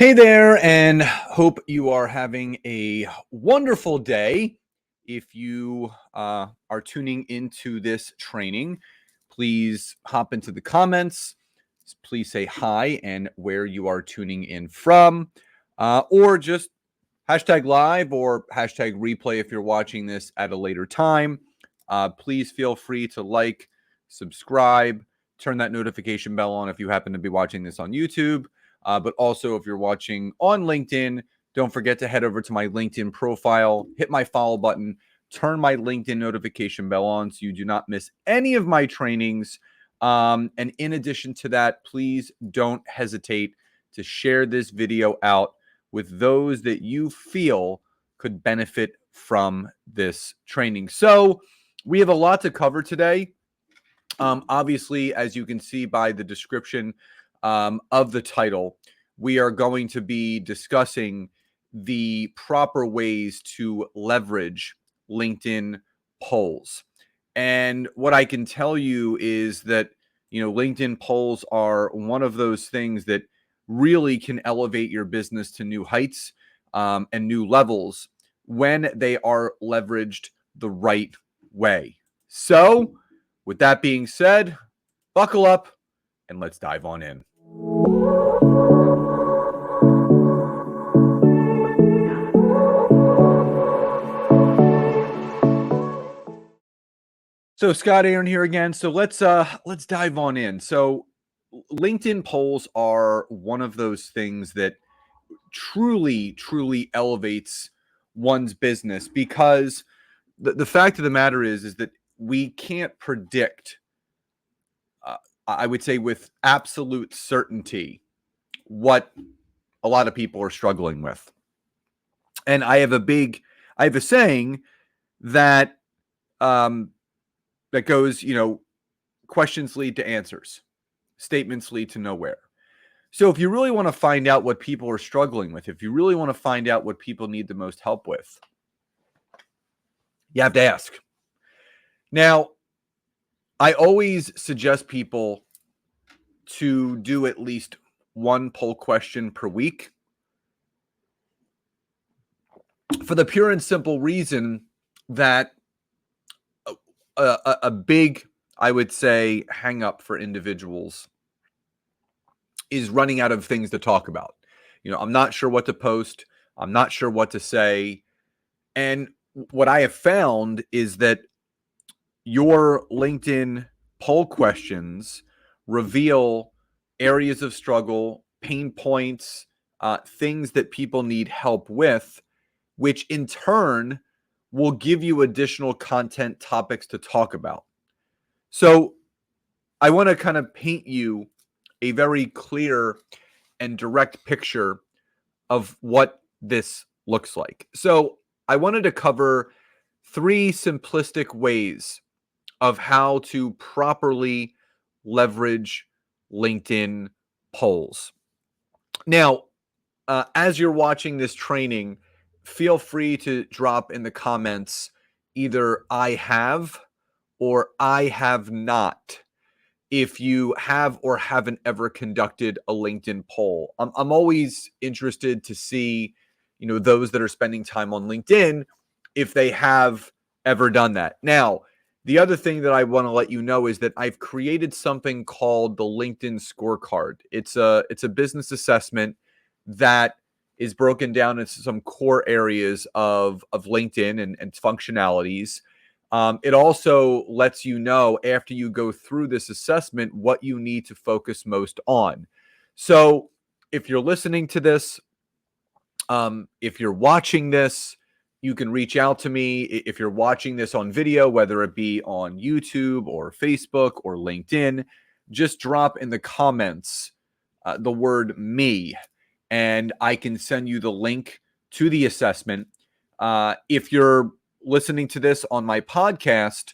Hey there, and hope you are having a wonderful day. If you are tuning into this training, please hop into the comments. Please say hi and where you are tuning in from, or just hashtag live or hashtag replay if you're watching this at a later time. Please feel free to like, subscribe, turn that notification bell on if you happen to be watching this on YouTube. But also, if you're watching on LinkedIn, don't forget to head over to my LinkedIn profile, hit my follow button, turn my LinkedIn notification bell on so you do not miss any of my trainings. And in addition to that, please don't hesitate to share this video out with those that you feel could benefit from this training. So we have a lot to cover today. Obviously, as you can see by the description of the title, we are going to be discussing the proper ways to leverage LinkedIn polls. And what I can tell you is that, LinkedIn polls are one of those things that really can elevate your business to new heights and new levels when they are leveraged the right way. So, with that being said, buckle up and let's dive on in. So Scott Aaron here again. So let's dive on in. So LinkedIn polls are one of those things that truly elevates one's business, because the fact of the matter is that we can't predict, I would say with absolute certainty, what a lot of people are struggling with. And I have a saying that that goes, questions lead to answers, statements lead to nowhere. So if you really want to find out what people are struggling with, if you really want to find out what people need the most help with, you have to ask. Now, I always suggest people to do at least one poll question per week, for the pure and simple reason that a big, I would say, hang up for individuals is running out of things to talk about. I'm not sure what to post. I'm not sure what to say. And what I have found is that your LinkedIn poll questions reveal areas of struggle, pain points, things that people need help with, which in turn will give you additional content topics to talk about. So I want to kind of paint you a very clear and direct picture of what this looks like. So I wanted to cover 3 simplistic ways of how to properly leverage LinkedIn polls. Now, as you're watching this training, feel free to drop in the comments either I have or I have not, if you have or haven't ever conducted a LinkedIn poll. I'm always interested to see, those that are spending time on LinkedIn, if they have ever done that. Now, the other thing that I want to let you know is that I've created something called the LinkedIn Scorecard. It's a business assessment that is broken down into some core areas of LinkedIn and functionalities. It also lets you know, after you go through this assessment, what you need to focus most on. So if you're listening to this, if you're watching this, you can reach out to me. If you're watching this on video, whether it be on YouTube or Facebook or LinkedIn, just drop in the comments the word me, and I can send you the link to the assessment. If you're listening to this on my podcast,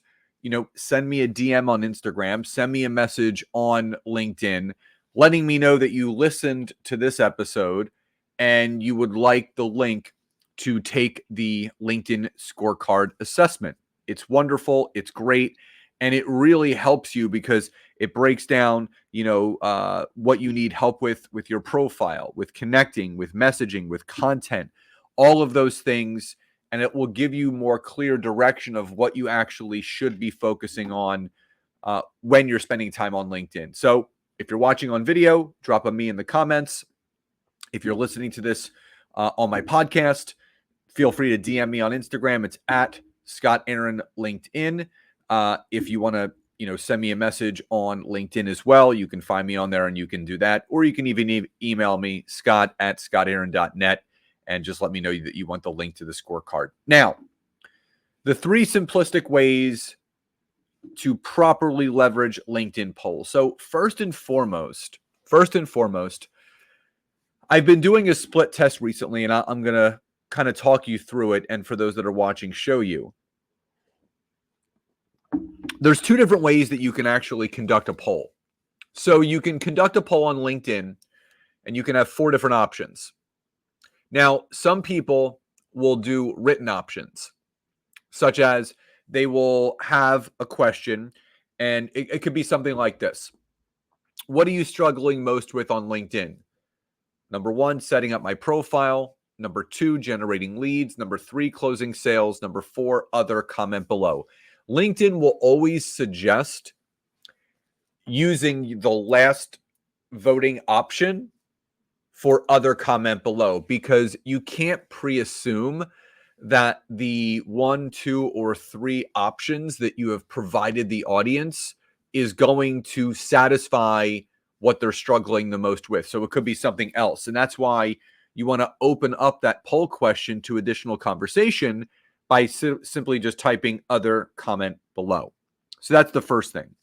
send me a DM on Instagram, send me a message on LinkedIn, letting me know that you listened to this episode and you would like the link to take the LinkedIn Scorecard assessment. It's wonderful. It's great. And it really helps you because it breaks down, what you need help with your profile, with connecting, with messaging, with content, all of those things. And it will give you more clear direction of what you actually should be focusing on when you're spending time on LinkedIn. So if you're watching on video, drop a me in the comments. If you're listening to this on my podcast, feel free to DM me on Instagram. It's at Scott Aaron LinkedIn. If you want to, send me a message on LinkedIn as well, you can find me on there and you can do that. Or you can even email me, scott@scottaaron.net, and just let me know that you want the link to the scorecard. Now, the 3 simplistic ways to properly leverage LinkedIn polls. So first and foremost, I've been doing a split test recently, and I'm going to kind of talk you through it. And for those that are watching, show you. There's 2 different ways that you can actually conduct a poll. So you can conduct a poll on LinkedIn, and you can have 4 different options. Now, some people will do written options, such as they will have a question, and it could be something like this. What are you struggling most with on LinkedIn? Number 1, setting up my profile. Number 2, generating leads. Number 3, closing sales. Number 4, other, comment below. LinkedIn will always suggest using the last voting option for other, comment below, because you can't pre-assume that the 1, 2, or 3 options that you have provided the audience is going to satisfy what they're struggling the most with. So it could be something else. And that's why you want to open up that poll question to additional conversation by simply just typing other, comment below. So that's the first thing.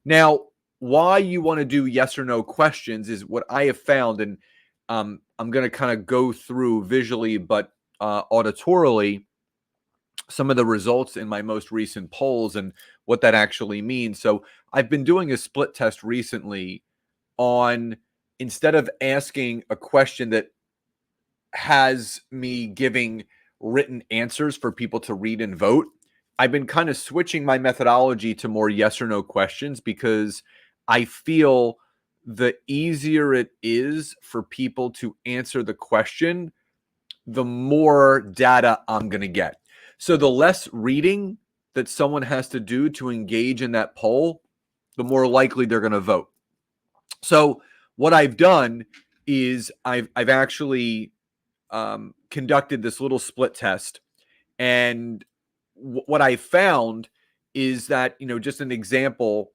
Now, why you want to do yes or no questions is what I have found, and I'm going to kind of go through visually, but auditorily, some of the results in my most recent polls and what that actually means. So I've been doing a split test recently on, instead of asking a question that has me giving written answers for people to read and vote, I've been kind of switching my methodology to more yes or no questions, because I feel the easier it is for people to answer the question, the more data I'm going to get. So the less reading that someone has to do to engage in that poll, the more likely they're going to vote. So what I've done is I've actually conducted this little split test, and what I found is that, just an example,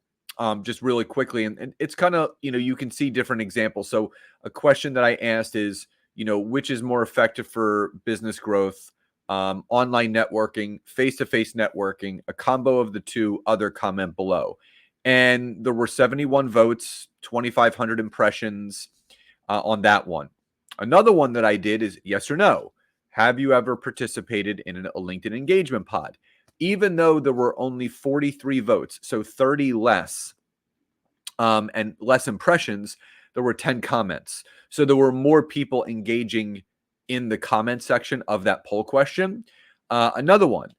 just really quickly, and it's kind of, you can see different examples. So a question that I asked is, which is more effective for business growth, online networking, face-to-face networking, a combo of the 2, other, comment below. And there were 71 votes, 2,500 impressions on that one. Another one that I did is yes or no. Have you ever participated in a LinkedIn engagement pod? Even though there were only 43 votes, so 30 less, and less impressions, there were 10 comments. So there were more people engaging in the comment section of that poll question. Another one,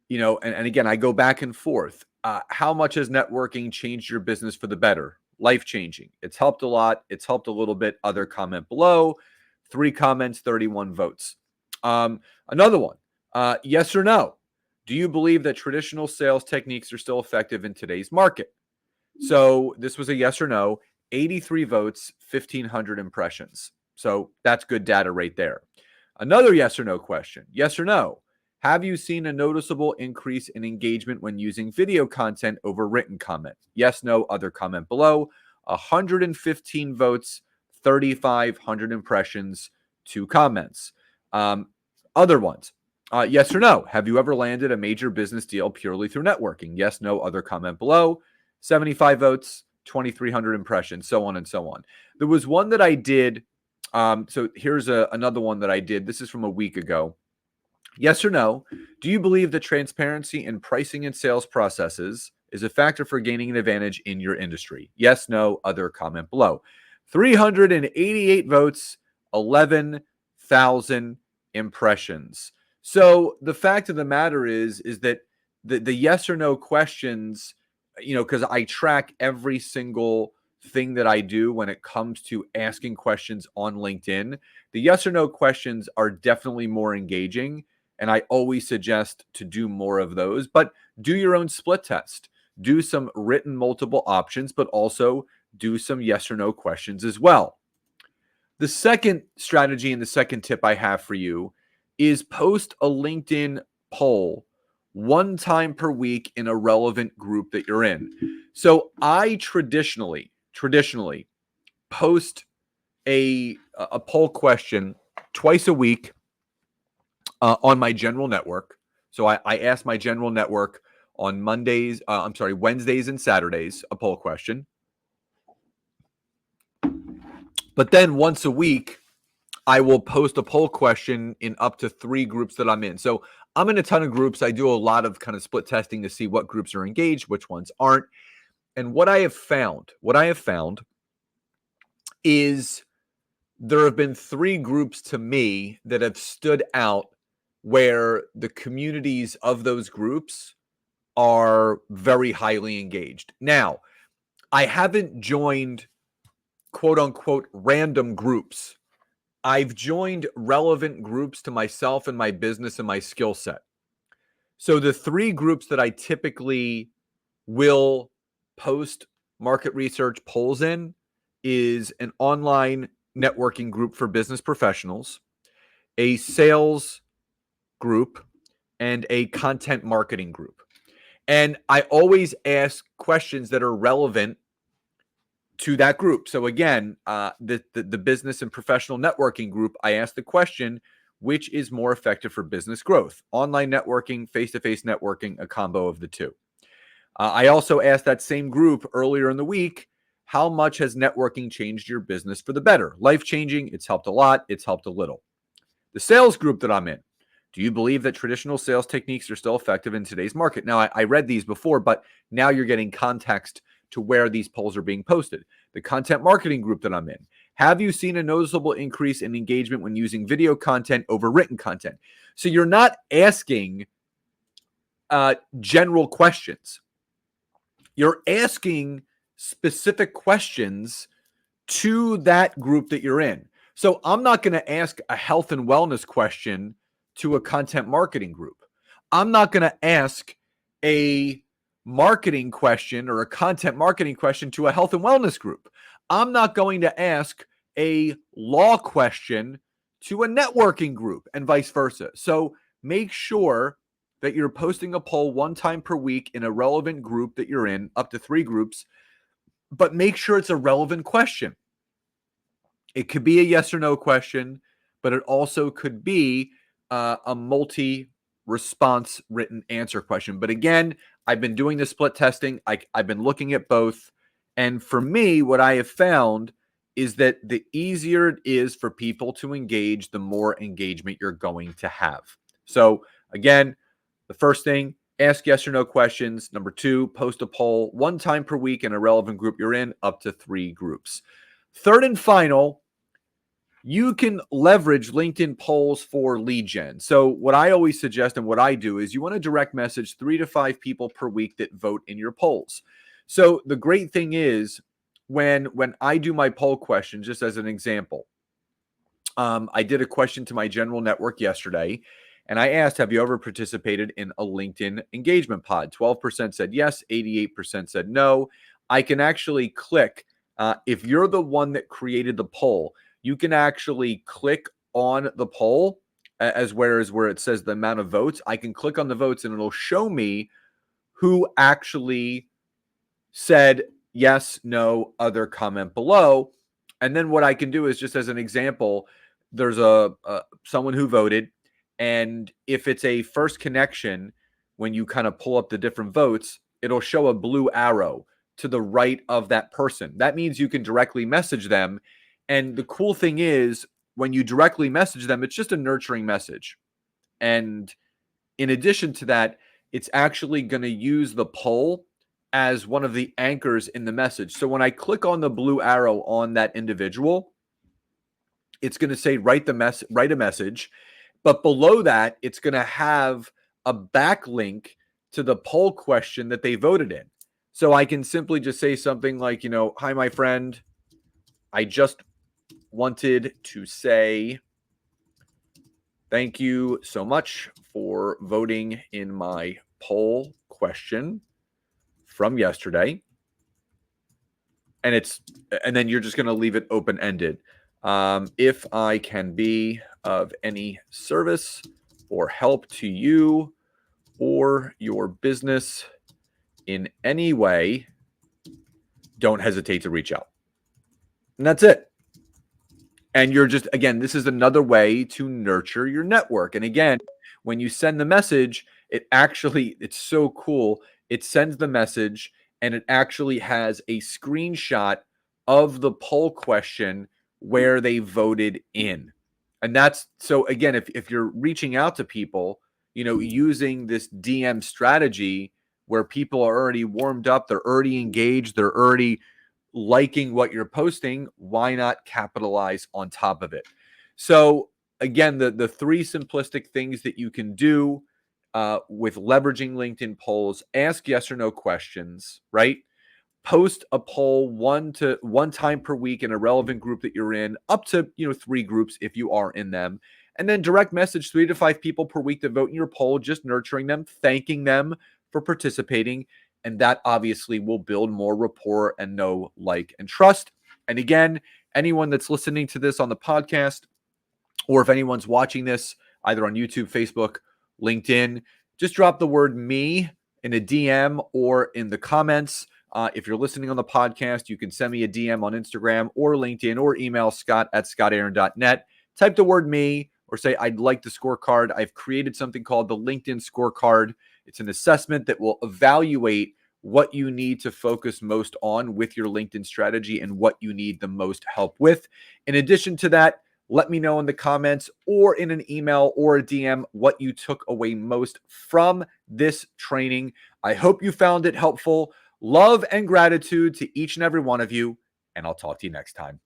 and again, I go back and forth. How much has networking changed your business for the better? Life-changing. It's helped a lot. It's helped a little bit. Other, comment below. 3 comments, 31 votes. Another one, yes or no. Do you believe that traditional sales techniques are still effective in today's market? So this was a yes or no, 83 votes, 1,500 impressions. So that's good data right there. Another yes or no question, yes or no. Have you seen a noticeable increase in engagement when using video content over written comment? Yes, no, other, comment below. 115 votes, 3,500 impressions, 2 comments. Other ones. Yes or no. Have you ever landed a major business deal purely through networking? Yes, no, other, comment below. 75 votes, 2,300 impressions, so on and so on. There was one that I did. So here's another one that I did. This is from a week ago. Yes or no. Do you believe that transparency in pricing and sales processes is a factor for gaining an advantage in your industry? Yes, no, other, comment below. 388 votes, 11,000 impressions. So the fact of the matter is that the yes or no questions because I track every single thing that I do when it comes to asking questions on LinkedIn. The yes or no questions are definitely more engaging, and I always suggest to do more of those. But do your own split test. Do some written multiple options, but also do some yes or no questions as well. The second strategy and the second tip I have for you is post a LinkedIn poll one time per week in a relevant group that you're in. So I traditionally post a poll question twice a week on my general network. So I ask my general network on Wednesdays and Saturdays, a poll question. But then once a week, I will post a poll question in up to 3 groups that I'm in. So I'm in a ton of groups. I do a lot of kind of split testing to see what groups are engaged, which ones aren't. And what I have found is there have been 3 groups to me that have stood out where the communities of those groups are very highly engaged. Now, I haven't joined quote unquote random groups. I've joined relevant groups to myself and my business and my skill set. So the 3 groups that I typically will post market research polls in is an online networking group for business professionals, a sales group, and a content marketing group. And I always ask questions that are relevant to that group. So again, the business and professional networking group, I ask the question, which is more effective for business growth? Online networking, face-to-face networking, a combo of the two. I also asked that same group earlier in the week, how much has networking changed your business for the better? Life-changing, it's helped a lot, it's helped a little. The sales group that I'm in, do you believe that traditional sales techniques are still effective in today's market? Now, I read these before, but now you're getting context to where these polls are being posted. The content marketing group that I'm in, have you seen a noticeable increase in engagement when using video content over written content? So you're not asking general questions. You're asking specific questions to that group that you're in. So I'm not going to ask a health and wellness question to a content marketing group. I'm not going to ask a marketing question or a content marketing question to a health and wellness group. I'm not going to ask a law question to a networking group and vice versa. So make sure that you're posting a poll one time per week in a relevant group that you're in, up to 3 groups, but make sure it's a relevant question. It could be a yes or no question, but it also could be a multi-response written answer question. But again, I've been doing the split testing. I've been looking at both. And for me, what I have found is that the easier it is for people to engage, the more engagement you're going to have. So again, the first thing, ask yes or no questions. Number 2, post a poll one time per week in a relevant group you're in, up to 3 groups. Third and final, you can leverage LinkedIn polls for lead gen. So what I always suggest and what I do is you want to direct message 3 to 5 people per week that vote in your polls. So the great thing is when I do my poll question, just as an example, I did a question to my general network yesterday, and I asked, have you ever participated in a LinkedIn engagement pod? 12% said yes, 88% said no. I can actually click, if you're the one that created the poll, you can actually click on the poll where it says the amount of votes. I can click on the votes and it'll show me who actually said yes, no, other comment below. And then what I can do is, just as an example, there's someone who voted, and if it's a first connection, when you kind of pull up the different votes, it'll show a blue arrow to the right of that person. That means you can directly message them. And the cool thing is, when you directly message them, it's just a nurturing message. And in addition to that, it's actually going to use the poll as one of the anchors in the message. So when I click on the blue arrow on that individual, it's going to say write a message, but below that, it's going to have a backlink to the poll question that they voted in. So I can simply just say something like, hi, my friend, I just wanted to say thank you so much for voting in my poll question from yesterday. And then you're just going to leave it open ended. If I can be of any service or help to you or your business in any way, don't hesitate to reach out. And that's it. And you're just, again, this is another way to nurture your network. And again, when you send the message, it's so cool. It sends the message and it actually has a screenshot of the poll question where they voted in. And that's so, again, if you're reaching out to people, using this DM strategy where people are already warmed up, they're already engaged, they're already liking what you're posting, why not capitalize on top of it? So again, the three simplistic things that you can do with leveraging LinkedIn polls: ask yes or no questions, right? Post a poll one time per week in a relevant group that you're in, up to 3 groups if you are in them, and then direct message 3 to 5 people per week that vote in your poll, just nurturing them, thanking them for participating, and that obviously will build more rapport and know, like, and trust. And again, anyone that's listening to this on the podcast, or if anyone's watching this either on YouTube, Facebook, LinkedIn, just drop the word me in a DM or in the comments. If you're listening on the podcast, you can send me a DM on Instagram or LinkedIn, or email scott@scottaaron.net. Type the word me or say, I'd like the scorecard. I've created something called the LinkedIn scorecard. It's an assessment that will evaluate what you need to focus most on with your LinkedIn strategy and what you need the most help with. In addition to that, let me know in the comments or in an email or a DM what you took away most from this training. I hope you found it helpful. Love and gratitude to each and every one of you, and I'll talk to you next time.